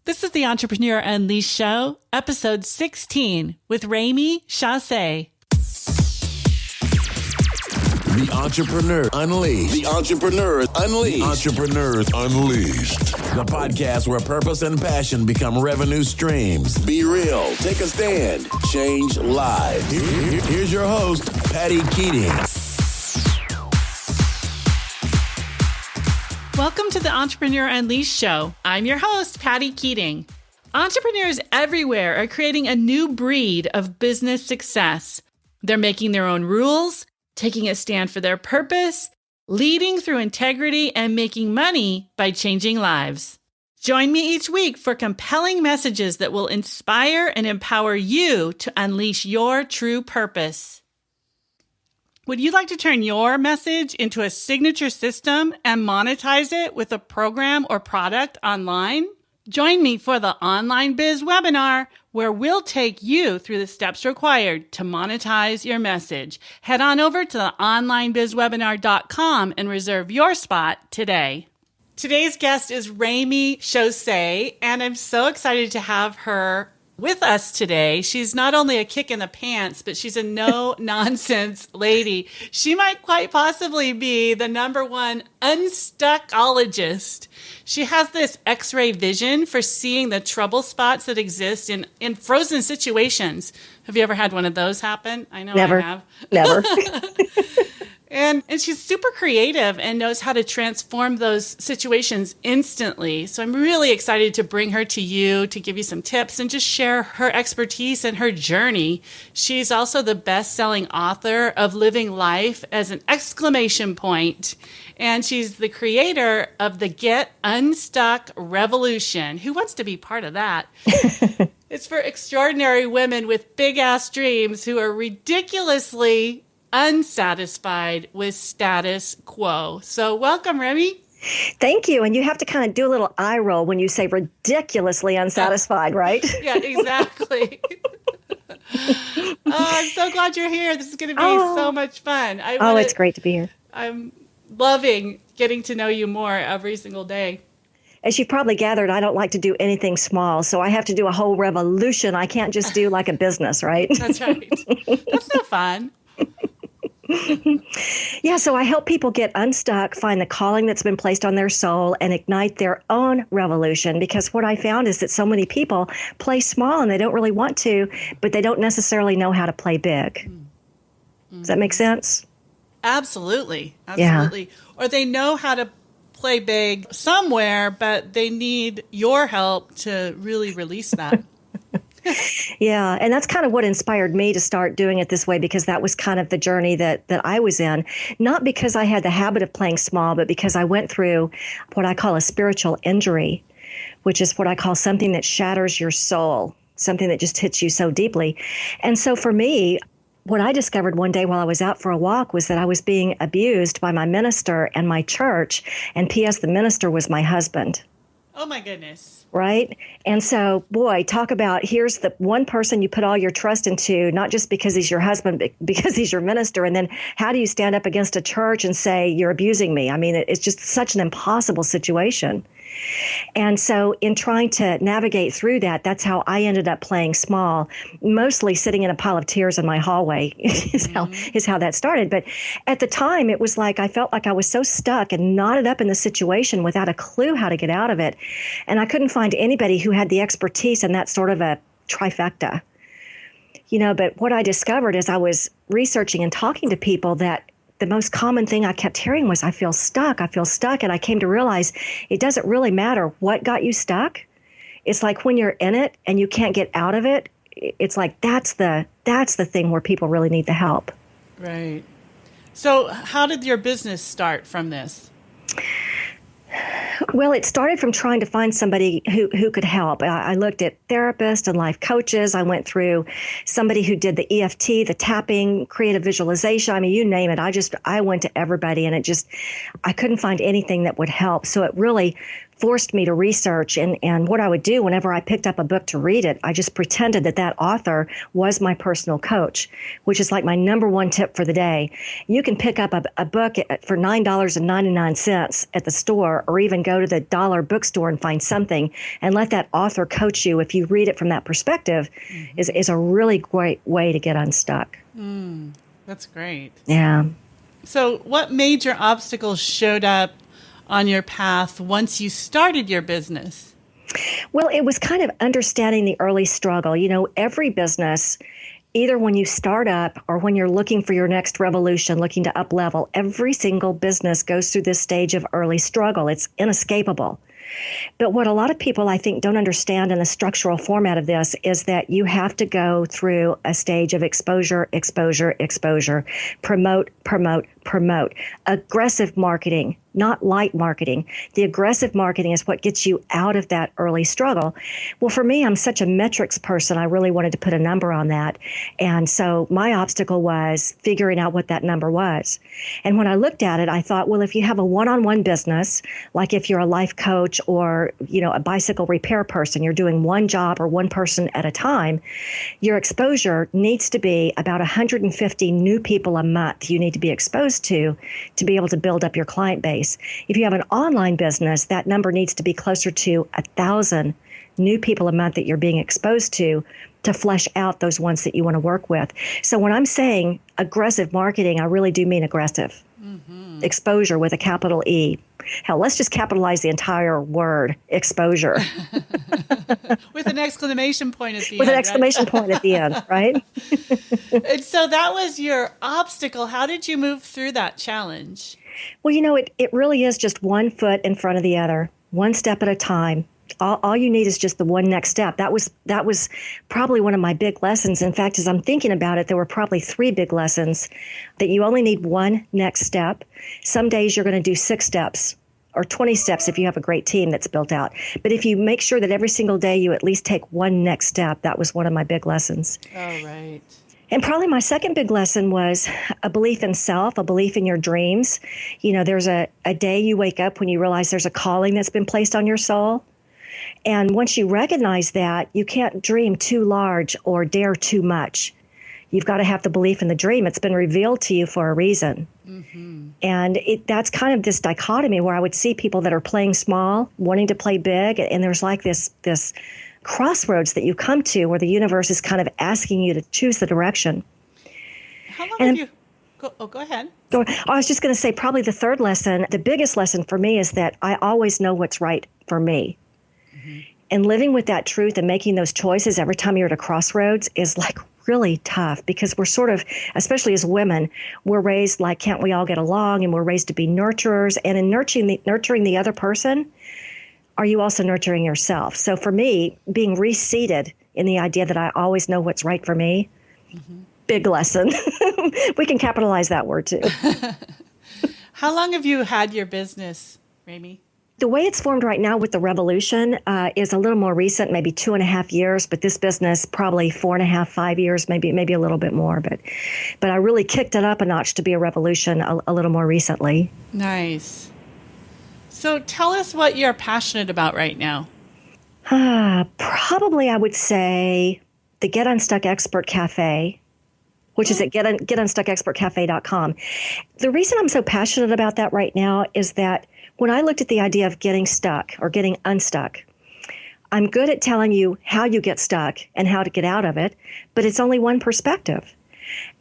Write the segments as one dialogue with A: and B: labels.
A: This is the Entrepreneur Unleashed Show, episode 16 with Remy Chausse.
B: The Entrepreneur Unleashed. The Entrepreneur Unleashed. The Entrepreneurs Unleashed. The podcast where purpose and passion become revenue streams. Be real. Take a stand. Change lives. Here's your host, Patty Keating.
A: Welcome to the Entrepreneur Unleashed Show. I'm your host, Patty Keating. Entrepreneurs everywhere are creating a new breed of business success. They're making their own rules, taking a stand for their purpose, leading through integrity, and making money by changing lives. Join me each week for compelling messages that will inspire and empower you to unleash your true purpose. Would you like to turn your message into a signature system and monetize it with a program or product online? Join me for the Online Biz webinar, where we'll take you through the steps required to monetize your message. Head on over to the onlinebizwebinar.com and reserve your spot today. Today's guest is Remy Chausse, and I'm so excited to have her with us today. She's not only a kick in the pants, but she's a no-nonsense lady. She might quite possibly be the number one Unstuckologist. She has this X-ray vision for seeing the trouble spots that exist in frozen situations. Have you ever had one of those happen? I know
C: Never.
A: I have.
C: Never.
A: And she's super creative and knows how to transform those situations instantly. So I'm really excited to bring her to you to give you some tips and just share her expertise and her journey. She's also the best-selling author of Living Life as an Exclamation Point. And she's the creator of the Get Unstuck Revolution. Who wants to be part of that? It's for extraordinary women with big-ass dreams who are ridiculously unsatisfied with status quo. So welcome, Remy.
C: Thank you. And you have to kind of do a little eye roll when you say ridiculously unsatisfied, right?
A: Yeah, exactly. I'm so glad you're here. This is going to be so much fun.
C: It's great to be here.
A: I'm loving getting to know you more every single day.
C: As you've probably gathered, I don't like to do anything small, so I have to do a whole revolution. I can't just do like a business, right?
A: That's right. That's no fun.
C: Yeah, so I help people get unstuck, find the calling that's been placed on their soul, and ignite their own revolution. Because what I found is that so many people play small and they don't really want to, but they don't necessarily know how to play big. Does that make sense?
A: Absolutely. Absolutely. Yeah. Or they know how to play big somewhere, but they need your help to really release that.
C: Yeah, and that's kind of what inspired me to start doing it this way, because that was kind of the journey that I was in. Not because I had the habit of playing small, but because I went through what I call a spiritual injury, which is what I call something that shatters your soul, something that just hits you so deeply. And so for me, what I discovered one day while I was out for a walk was that I was being abused by my minister and my church. And P.S., the minister was my husband.
A: Oh, my goodness.
C: Right? And so, boy, talk about here's the one person you put all your trust into, not just because he's your husband, but because he's your minister. And then how do you stand up against a church and say, you're abusing me? I mean, it's just such an impossible situation. And so in trying to navigate through that, that's how I ended up playing small, mostly sitting in a pile of tears in my hallway is how that started. But at the time, it was like I felt like I was so stuck and knotted up in the situation without a clue how to get out of it. And I couldn't find anybody who had the expertise in that sort of a trifecta. But what I discovered as I was researching and talking to people that the most common thing I kept hearing was, I feel stuck. And I came to realize it doesn't really matter what got you stuck. It's like when you're in it and you can't get out of it, it's like that's the thing where people really need the help.
A: Right. So how did your business start from this?
C: Well, it started from trying to find somebody who could help. I looked at therapists and life coaches. I went through somebody who did the EFT, the tapping, creative visualization. I mean, you name it. I went to everybody, and I couldn't find anything that would help. So it really forced me to research. And what I would do whenever I picked up a book to read it, I just pretended that author was my personal coach, which is like my number one tip for the day. You can pick up a book for $9.99 at the store, or even go to the dollar bookstore and find something and let that author coach you. If you read it from that perspective, is a really great way to get unstuck.
A: That's great.
C: Yeah.
A: So what major obstacles showed up on your path once you started your business?
C: Well, it was kind of understanding the early struggle. You know, every business, either when you start up or when you're looking for your next revolution, looking to up level, every single business goes through this stage of early struggle. It's inescapable. But what a lot of people, I think, don't understand in the structural format of this is that you have to go through a stage of exposure, promote, aggressive marketing, not light marketing. The aggressive marketing is what gets you out of that early struggle. Well, for me, I'm such a metrics person. I really wanted to put a number on that. And so my obstacle was figuring out what that number was. And when I looked at it, I thought, well, if you have a one-on-one business, like if you're a life coach or, you know, a bicycle repair person, you're doing one job or one person at a time, your exposure needs to be about 150 new people a month you need to be exposed to be able to build up your client base. If you have an online business, that number needs to be closer to 1,000 new people a month that you're being exposed to flesh out those ones that you want to work with. So when I'm saying aggressive marketing, I really do mean aggressive. Exposure with a capital E. Hell, let's just capitalize the entire word, exposure.
A: With an exclamation point at the end.
C: With an exclamation point at the end, right?
A: And so that was your obstacle. How did you move through that challenge?
C: Well, you know, it really is just one foot in front of the other, one step at a time. All you need is just the one next step. That was probably one of my big lessons. In fact, as I'm thinking about it, there were probably 3 big lessons that you only need one next step. Some days you're going to do 6 steps or 20 steps if you have a great team that's built out. But if you make sure that every single day you at least take one next step, that was one of my big lessons.
A: Oh, right.
C: And probably my second big lesson was a belief in self, a belief in your dreams. You know, there's a day you wake up when you realize there's a calling that's been placed on your soul. And once you recognize that, you can't dream too large or dare too much. You've got to have the belief in the dream. It's been revealed to you for a reason. And that's kind of this dichotomy where I would see people that are playing small, wanting to play big. And there's like this crossroads that you come to where the universe is kind of asking you to choose the direction.
A: How long have you... Go ahead.
C: I was just going to say probably the third lesson, the biggest lesson for me is that I always know what's right for me. And living with that truth and making those choices every time you're at a crossroads is like really tough because we're sort of, especially as women, we're raised like, can't we all get along? And we're raised to be nurturers. And in nurturing the other person, are you also nurturing yourself? So for me, being reseated in the idea that I always know what's right for me, big lesson. We can capitalize that word too.
A: How long have you had your business, Remy?
C: The way it's formed right now with the Revolution is a little more recent, maybe 2.5 years, but this business probably 4.5, 5 years, maybe a little bit more. But I really kicked it up a notch to be a Revolution a little more recently.
A: Nice. So tell us what you're passionate about right now.
C: Probably I would say the Get Unstuck Expert Cafe, which is at getunstuckexpertcafe.com. The reason I'm so passionate about that right now is that when I looked at the idea of getting stuck or getting unstuck, I'm good at telling you how you get stuck and how to get out of it, but it's only one perspective.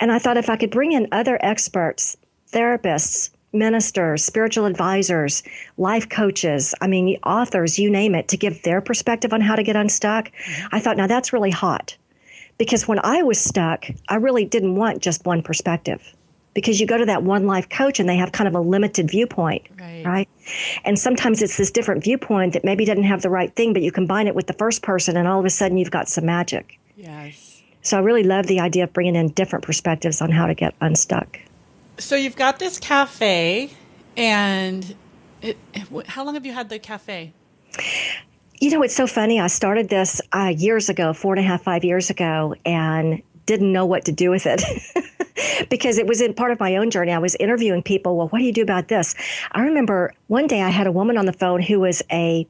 C: And I thought if I could bring in other experts, therapists, ministers, spiritual advisors, life coaches, authors, you name it, to give their perspective on how to get unstuck, I thought, now that's really hot. Because when I was stuck, I really didn't want just one perspective. Because you go to that one life coach and they have kind of a limited viewpoint, right? And sometimes it's this different viewpoint that maybe doesn't have the right thing, but you combine it with the first person and all of a sudden you've got some magic.
A: Yes.
C: So I really love the idea of bringing in different perspectives on how to get unstuck.
A: So you've got this cafe, and how long have you had the cafe?
C: You know, it's so funny. I started this years ago, 4.5, 5 years ago, and didn't know what to do with it. because it was in part of my own journey. I was interviewing people. Well, what do you do about this? I remember one day I had a woman on the phone who was a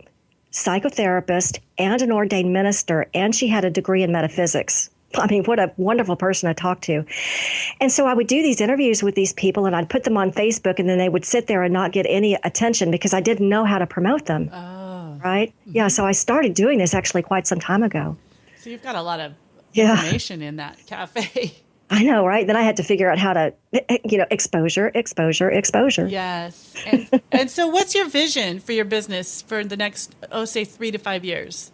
C: psychotherapist and an ordained minister, and she had a degree in metaphysics. I mean, what a wonderful person to talk to. And so I would do these interviews with these people, and I'd put them on Facebook, and then they would sit there and not get any attention because I didn't know how to promote them. Oh. Right? Mm-hmm. Yeah, so I started doing this actually quite some time ago.
A: So you've got a lot of information in that cafe.
C: I know, right? Then I had to figure out how to, exposure.
A: Yes. And so what's your vision for your business for the next, say 3 to 5 years?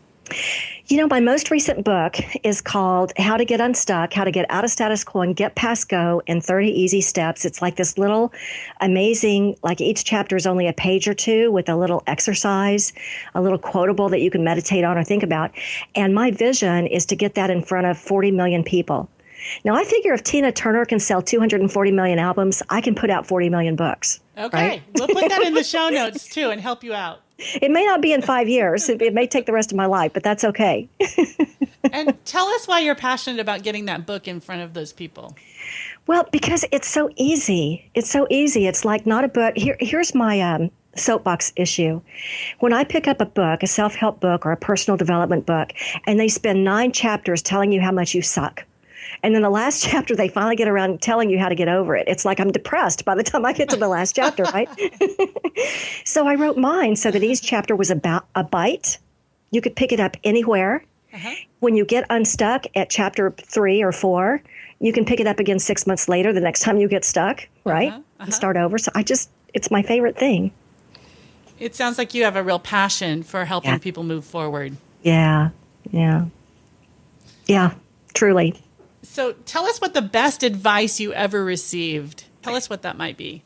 C: My most recent book is called How to Get Unstuck, How to Get Out of Status Quo and Get Past Go in 30 Easy Steps. It's like this little amazing, like each chapter is only a page or two with a little exercise, a little quotable that you can meditate on or think about. And my vision is to get that in front of 40 million people. Now, I figure if Tina Turner can sell 240 million albums, I can put out 40 million books.
A: Okay.
C: Right?
A: We'll put that in the show notes, too, and help you out.
C: It may not be in 5 years. It may take the rest of my life, but that's okay.
A: And tell us why you're passionate about getting that book in front of those people.
C: Well, because it's so easy. It's so easy. It's like not a book. Here's my soapbox issue. When I pick up a book, a self-help book or a personal development book, and they spend 9 chapters telling you how much you suck, and then the last chapter, they finally get around telling you how to get over it. It's like I'm depressed by the time I get to the last chapter, right? So I wrote mine so that each chapter was about a bite. You could pick it up anywhere. Uh-huh. When you get unstuck at chapter 3 or 4, you can pick it up again 6 months later, the next time you get stuck, right? Uh-huh. Uh-huh. And start over. So it's my favorite thing.
A: It sounds like you have a real passion for helping people move forward.
C: Yeah, truly.
A: So tell us what the best advice you ever received. Tell us what that might be.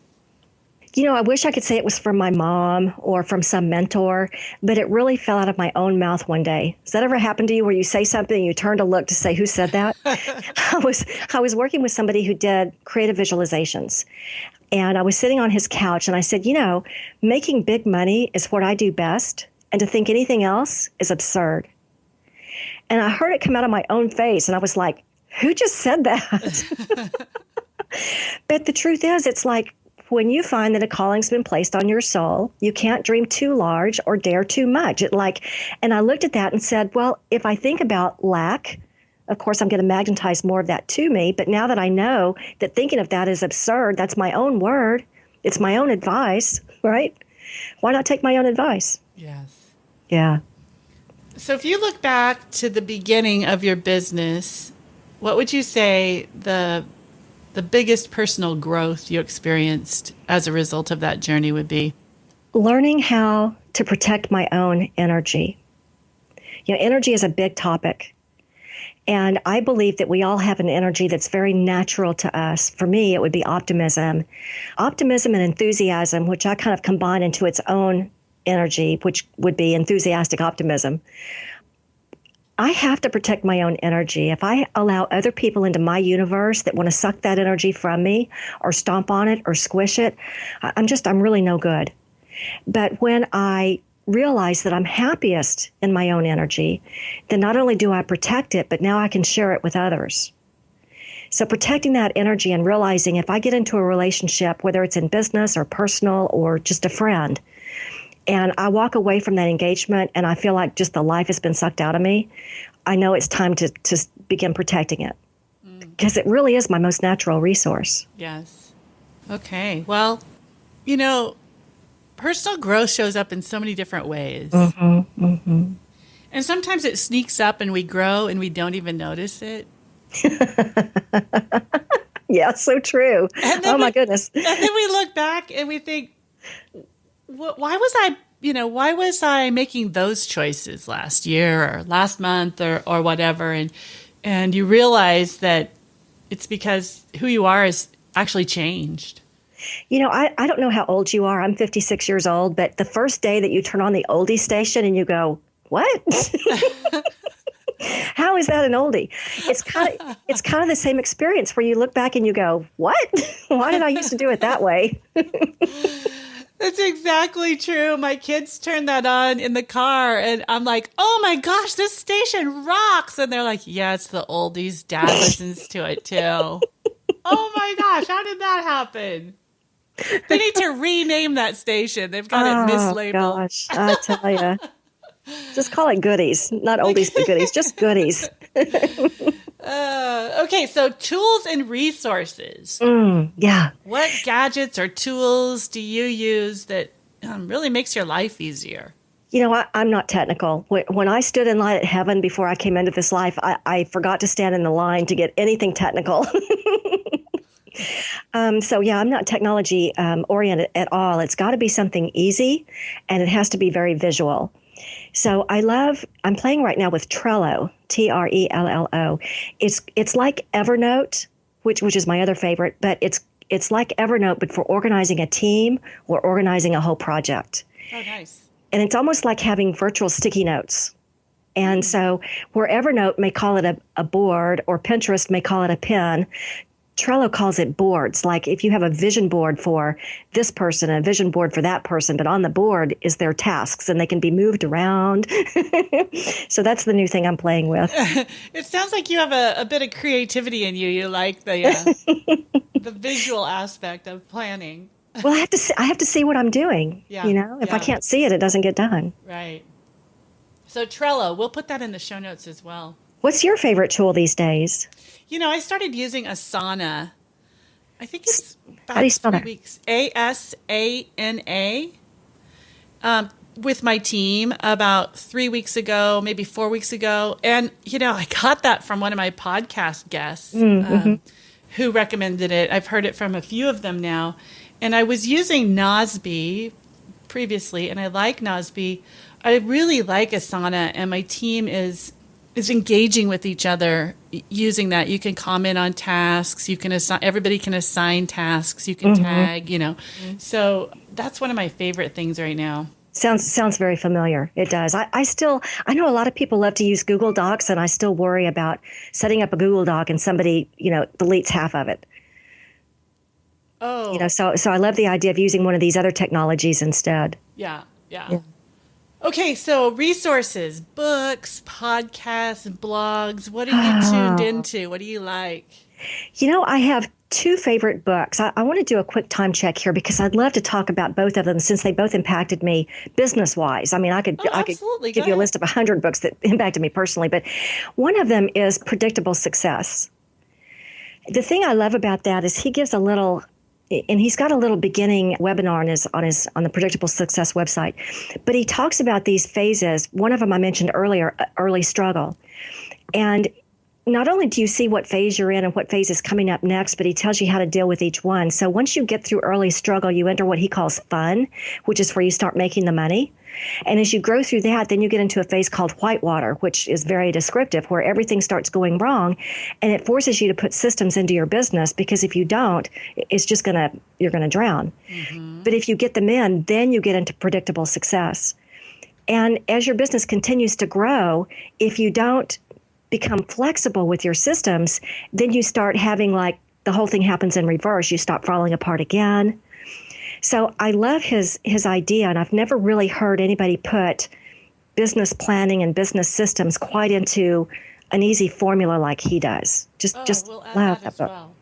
C: I wish I could say it was from my mom or from some mentor, but it really fell out of my own mouth one day. Has that ever happened to you where you say something and you turn to look to say, who said that? I was working with somebody who did creative visualizations. And I was sitting on his couch and I said, making big money is what I do best. And to think anything else is absurd. And I heard it come out of my own face. And I was like, who just said that? But the truth is, it's like when you find that a calling's been placed on your soul, you can't dream too large or dare too much. And I looked at that and said, well, if I think about lack, of course, I'm going to magnetize more of that to me. But now that I know that thinking of that is absurd, that's my own word. It's my own advice, right? Why not take my own advice?
A: Yes.
C: Yeah.
A: So if you look back to the beginning of your business, what would you say the biggest personal growth you experienced as a result of that journey would be?
C: Learning how to protect my own energy. Energy is a big topic. And I believe that we all have an energy that's very natural to us. For me, it would be optimism. Optimism and enthusiasm, which I kind of combine into its own energy, which would be enthusiastic optimism. I have to protect my own energy. If I allow other people into my universe that want to suck that energy from me or stomp on it or squish it, I'm really no good. But when I realize that I'm happiest in my own energy, then not only do I protect it, but now I can share it with others. So protecting that energy and realizing if I get into a relationship, whether it's in business or personal or just a friend, and I walk away from that engagement and I feel like just the life has been sucked out of me, I know it's time to begin protecting it because it really is my most natural resource.
A: Yes. Okay. Well, personal growth shows up in so many different ways. Mm-hmm, mm-hmm. And sometimes it sneaks up and we grow and we don't even notice it.
C: Yeah, so true. My goodness.
A: And then we look back and we think, why was I making those choices last year or last month or whatever? And you realize that it's because who you are has actually changed.
C: I don't know how old you are. I'm 56 years old, but the first day that you turn on the oldie station and you go, what? How is that an oldie? It's kind of the same experience where you look back and you go, what? Why did I used to do it that way?
A: That's exactly true. My kids turn that on in the car and I'm like, oh my gosh, this station rocks. And they're like, yeah, it's the oldies. Dad listens to it too. Oh my gosh, how did that happen? They need to rename that station. They've got it mislabeled.
C: Oh gosh, I tell you. Just call it goodies, not oldies but goodies, just goodies.
A: Okay, so tools and resources.
C: Yeah.
A: What gadgets or tools do you use that really makes your life easier?
C: You know, I'm not technical. When I stood in line at heaven before I came into this life, I forgot to stand in the line to get anything technical. So yeah, I'm not technology oriented at all. It's got to be something easy, and it has to be very visual. So I'm playing right now with Trello, Trello. It's like Evernote, which is my other favorite, but it's like Evernote, but for organizing a team or organizing a whole project.
A: Oh, nice.
C: And it's almost like having virtual sticky notes. And so where Evernote may call it a board or Pinterest may call it a pin, Trello calls it boards. Like if you have a vision board for this person, a vision board for that person, but on the board is their tasks and they can be moved around. So that's the new thing I'm playing with.
A: It sounds like you have a bit of creativity in you. You like the the visual aspect of planning.
C: Well, I have to see what I'm doing.
A: Yeah.
C: You know, if I can't see it, it doesn't get done.
A: Right. So Trello, we'll put that in the show notes as well.
C: What's your favorite tool these days?
A: You know, I started using Asana. I think it's
C: How do you
A: about
C: spell
A: 3
C: that?
A: weeks. Asana. With my team about 3 weeks ago, maybe 4 weeks ago. And, you know, I got that from one of my podcast guests who recommended it. I've heard it from a few of them now. And I was using Nosby previously, and I like Nosby. I really like Asana, and my team is engaging with each other using that. You can comment on tasks. You can everybody can assign tasks. You can tag, you know. So that's one of my favorite things right now.
C: Sounds very familiar. It does. I know a lot of people love to use Google Docs, and I still worry about setting up a Google Doc and somebody, you know, deletes half of it.
A: Oh.
C: You know, so I love the idea of using one of these other technologies instead.
A: Yeah. Okay, so resources, books, podcasts, blogs. What are you tuned into? What do you like?
C: You know, I have two favorite books. I want to do a quick time check here because I'd love to talk about both of them since they both impacted me business-wise. I mean, I could give you a list of 100 books that impacted me personally, but one of them is Predictable Success. The thing I love about that is he gives a little, and he's got a little beginning webinar on the Predictable Success website, but he talks about these phases. One of them I mentioned earlier, early struggle. And not only do you see what phase you're in and what phase is coming up next, but he tells you how to deal with each one. So once you get through early struggle, you enter what he calls fun, which is where you start making the money. And as you grow through that, then you get into a phase called whitewater, which is very descriptive, where everything starts going wrong. And it forces you to put systems into your business, because if you don't, it's just you're going to drown. But if you get them in, then you get into predictable success. And as your business continues to grow, if you don't become flexible with your systems, then you start having like the whole thing happens in reverse. You stop falling apart again. So I love his idea, and I've never really heard anybody put business planning and business systems quite into an easy formula like he does.
A: We'll add
C: love
A: that as
C: book.
A: well.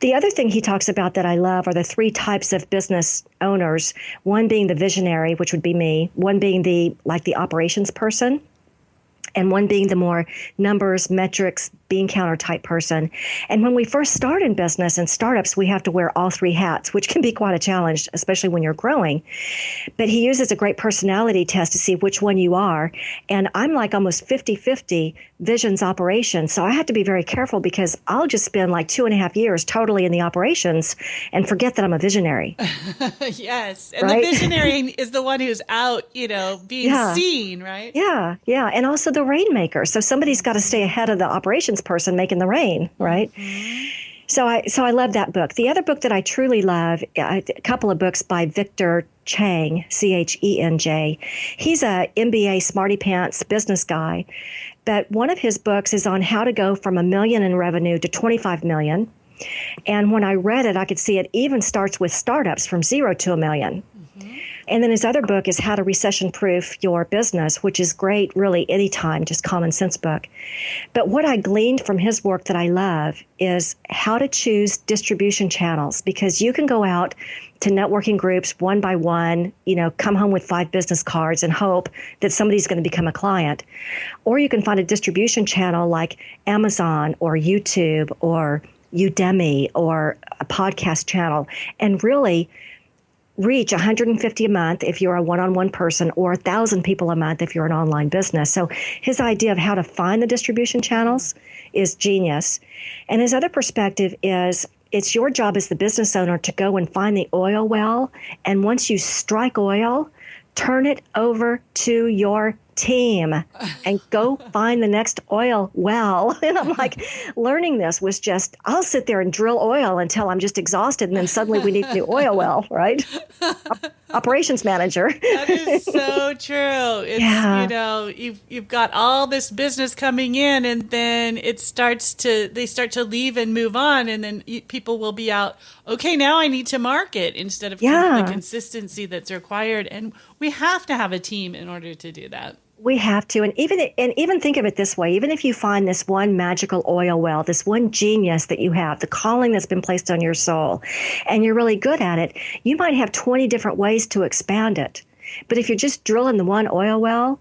C: The other thing he talks about that I love are the three types of business owners. One being the visionary, which would be me. One being the operations person. And one being the more numbers, metrics, bean counter type person. And when we first start in business and startups, we have to wear all three hats, which can be quite a challenge, especially when you're growing. But he uses a great personality test to see which one you are. And I'm like almost 50-50 visions operations. So I have to be very careful, because I'll just spend like 2.5 years totally in the operations and forget that I'm a visionary.
A: Yes. And
C: right?
A: The visionary is the one who's out, being seen, right?
C: Yeah. And also the rainmaker. So somebody's got to stay ahead of the operations person making the rain, right? So I love that book. The other book that I truly love, a couple of books by Victor Chang, Chenj. He's a MBA smarty pants business guy, but one of his books is on how to go from $1 million in revenue to 25 million. And when I read it, I could see it even starts with startups from 0 to $1 million. And then his other book is How to Recession Proof Your Business, which is great, really, anytime, just common sense book. But what I gleaned from his work that I love is how to choose distribution channels, because you can go out to networking groups one by one, come home with 5 business cards and hope that somebody's going to become a client. Or you can find a distribution channel like Amazon or YouTube or Udemy or a podcast channel and really reach 150 a month if you're a one-on-one person, or 1,000 people a month if you're an online business. So his idea of how to find the distribution channels is genius. And his other perspective is it's your job as the business owner to go and find the oil well. And once you strike oil, turn it over to your team and go find the next oil well. And I'm like, learning this was just, I'll sit there and drill oil until I'm just exhausted. And then suddenly we need a new oil well, right? Operations manager.
A: That is so true. It's, you've got all this business coming in, and then they start to leave and move on. And then people will be out, okay, now I need to market instead of the consistency that's required. And we have to have a team in order to do that.
C: We have to. And even think of it this way. Even if you find this one magical oil well, this one genius that you have, the calling that's been placed on your soul, and you're really good at it, you might have 20 different ways to expand it. But if you're just drilling the one oil well,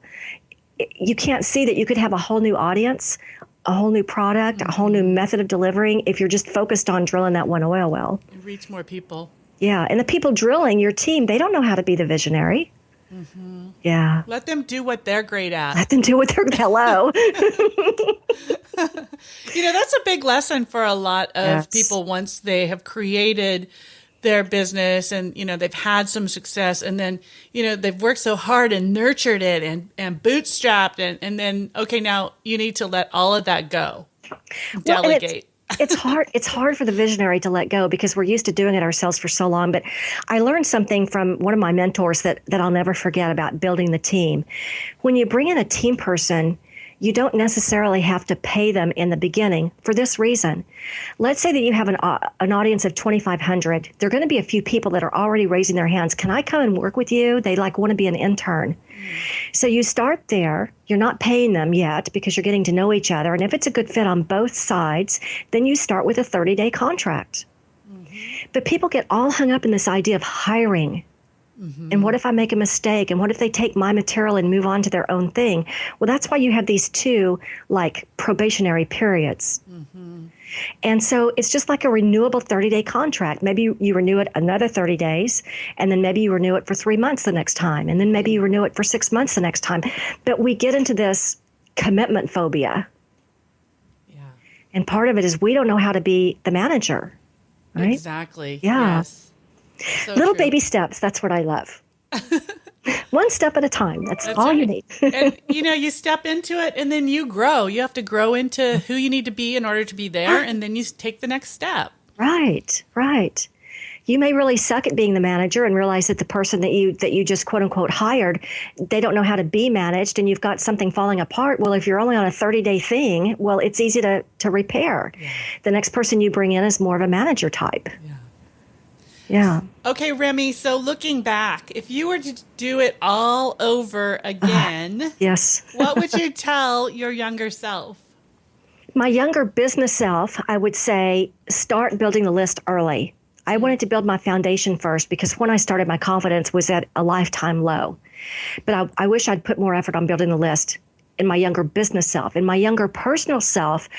C: you can't see that you could have a whole new audience, a whole new product, a whole new method of delivering if you're just focused on drilling that one oil well.
A: Reach more people.
C: Yeah. And the people drilling your team, they don't know how to be the visionary.
A: Mm-hmm.
C: Yeah.
A: Let them do what they're great at.
C: Let them do what they're hello.
A: That's a big lesson for a lot of people once they have created their business and, they've had some success, and then, they've worked so hard and nurtured it and bootstrapped and then, okay, now you need to let all of that go. Delegate.
C: It's hard. It's hard for the visionary to let go because we're used to doing it ourselves for so long. But I learned something from one of my mentors that I'll never forget about building the team. When you bring in a team person, you don't necessarily have to pay them in the beginning for this reason. Let's say that you have an audience of 2,500. There are going to be a few people that are already raising their hands. Can I come and work with you? They want to be an intern. So you start there. You're not paying them yet because you're getting to know each other. And if it's a good fit on both sides, then you start with a 30-day contract. Mm-hmm. But people get all hung up in this idea of hiring. Mm-hmm. And what if I make a mistake? And what if they take my material and move on to their own thing? Well, that's why you have these two probationary periods. Mm-hmm. And so it's just like a renewable 30-day contract. Maybe you renew it another 30 days, and then maybe you renew it for 3 months the next time, and then maybe you renew it for 6 months the next time. But we get into this commitment phobia. Yeah. And part of it is we don't know how to be the manager, right?
A: Exactly.
C: Yeah.
A: Yes. So
C: little
A: true.
C: Baby steps. That's what I love. One step at a time. That's all right. You need.
A: And, you step into it and then you grow. You have to grow into who you need to be in order to be there. And then you take the next step. Right.
C: You may really suck at being the manager and realize that the person that you just quote unquote hired, they don't know how to be managed, and you've got something falling apart. Well, if you're only on a 30-day thing, well, it's easy to repair. Yeah. The next person you bring in is more of a manager type. Yeah.
A: Okay, Remy, so looking back, if you were to do it all over again,
C: yes.
A: What would you tell your younger self?
C: My younger business self, I would say, start building the list early. I wanted to build my foundation first because when I started, my confidence was at a lifetime low. But I wish I'd put more effort on building the list. In my younger business self. In my younger personal self,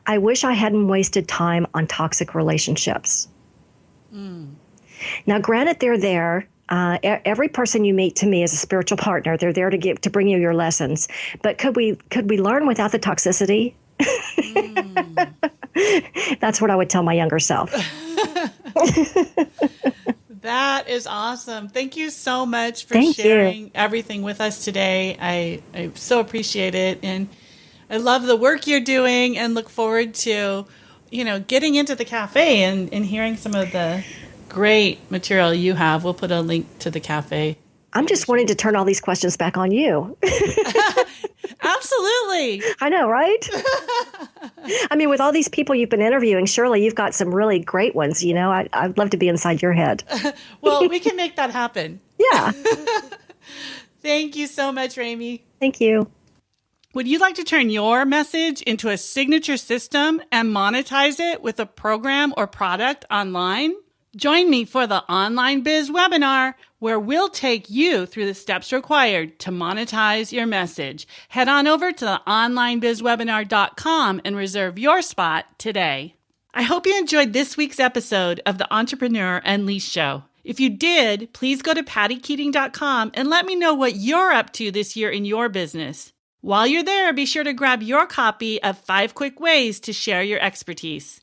C: I wish I hadn't wasted time on toxic relationships. Mm. Now, granted, they're there. Every person you meet to me is a spiritual partner. They're there to bring you your lessons. But could we learn without the toxicity? That's what I would tell my younger self.
A: That is awesome. Thank you so much for sharing everything with us today. I so appreciate it. And I love the work you're doing and look forward to, getting into the cafe and hearing some of the great material you have. We'll put a link to the cafe.
C: I'm just wanting to turn all these questions back on you.
A: Absolutely.
C: I know, right? I mean, with all these people you've been interviewing, surely you've got some really great ones. I'd love to be inside your head.
A: Well, we can make that happen.
C: Yeah.
A: Thank you so much, Remy.
C: Thank you.
A: Would you like to turn your message into a signature system and monetize it with a program or product online? Join me for the Online Biz webinar, where we'll take you through the steps required to monetize your message. Head on over to theonlinebizwebinar.com and reserve your spot today. I hope you enjoyed this week's episode of the Entrepreneur Unleashed Show. If you did, please go to pattykeating.com and let me know what you're up to this year in your business. While you're there, be sure to grab your copy of 5 Quick Ways to Share Your Expertise.